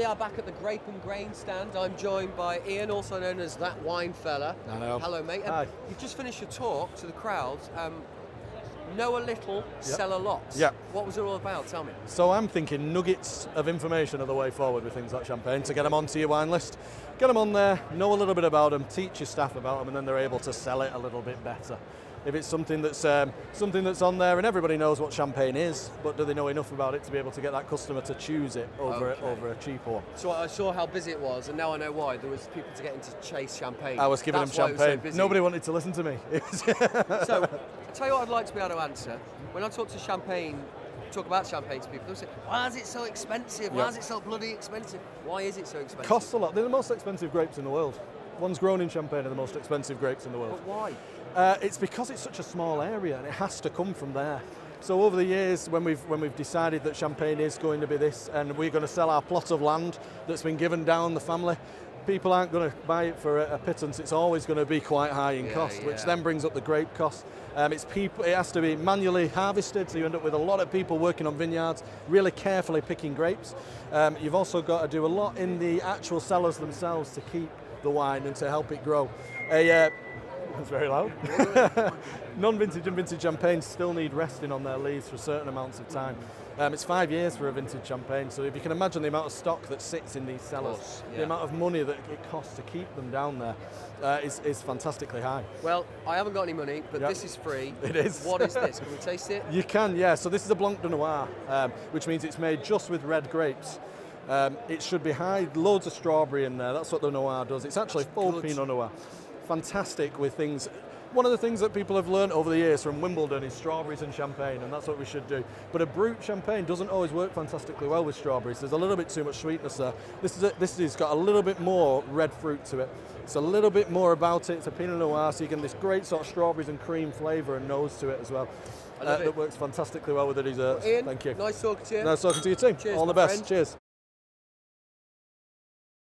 We are back at the Grape Grain stand. I'm joined by Ian, also known as That Wine Fella. Hello. Hello, mate. Hi. You've just finished your talk to the crowd. Know a little, sell a lot. Yeah. What was it all about? Tell me. So I'm thinking nuggets of information are the way forward with things like champagne, to get them onto your wine list. Get them on there, know a little bit about them, teach your staff about them, and then they're able to sell it a little bit better. If it's something that's on there and everybody knows what champagne is, but do they know enough about it to be able to get that customer to choose it over a cheap one? So I saw how busy it was, and now I know why. There was people to get into chase champagne. I was giving them champagne. Nobody wanted to listen to me. So, I tell you what I'd like to be able to answer. When I talk about champagne to people, they'll say, why is it so expensive? Why is it so bloody expensive? Why is it so expensive? Costs a lot. They're the most expensive grapes in the world. Ones grown in Champagne are the most expensive grapes in the world. But why? It's because it's such a small area and it has to come from there. So over the years, when we've decided that Champagne is going to be this, and we're going to sell our plot of land that's been given down the family, people aren't going to buy it for a pittance. It's always going to be quite high in cost, which then brings up the grape cost. It has to be manually harvested, so you end up with a lot of people working on vineyards, really carefully picking grapes. You've also got to do a lot in the actual cellars themselves to keep the wine and to help it grow. That's very loud. Non-vintage and vintage champagnes still need resting on their lees for certain amounts of time. It's 5 years for a vintage champagne, so if you can imagine the amount of stock that sits in these cellars, the amount of money that it costs to keep them down there is fantastically high. Well, I haven't got any money, but this is free. It is. What is this? Can we taste it? You can, yeah. So this is a Blanc de Noir, which means it's made just with red grapes. It should be high, loads of strawberry in there. That's what the Noir does. It's actually full Pinot Noir. Fantastic with things. One of the things that people have learned over the years from Wimbledon is strawberries and champagne, and that's what we should do. But a brut champagne doesn't always work fantastically well with strawberries. There's a little bit too much sweetness there. This has got a little bit more red fruit to it. It's a little bit more about it. It's a Pinot Noir, so you get this great sort of strawberries and cream flavour and nose to it as well. That works fantastically well with the desserts. Well, Ian, thank you. Nice talking to you. Nice talking to you too. Cheers, all the best. Friend. Cheers.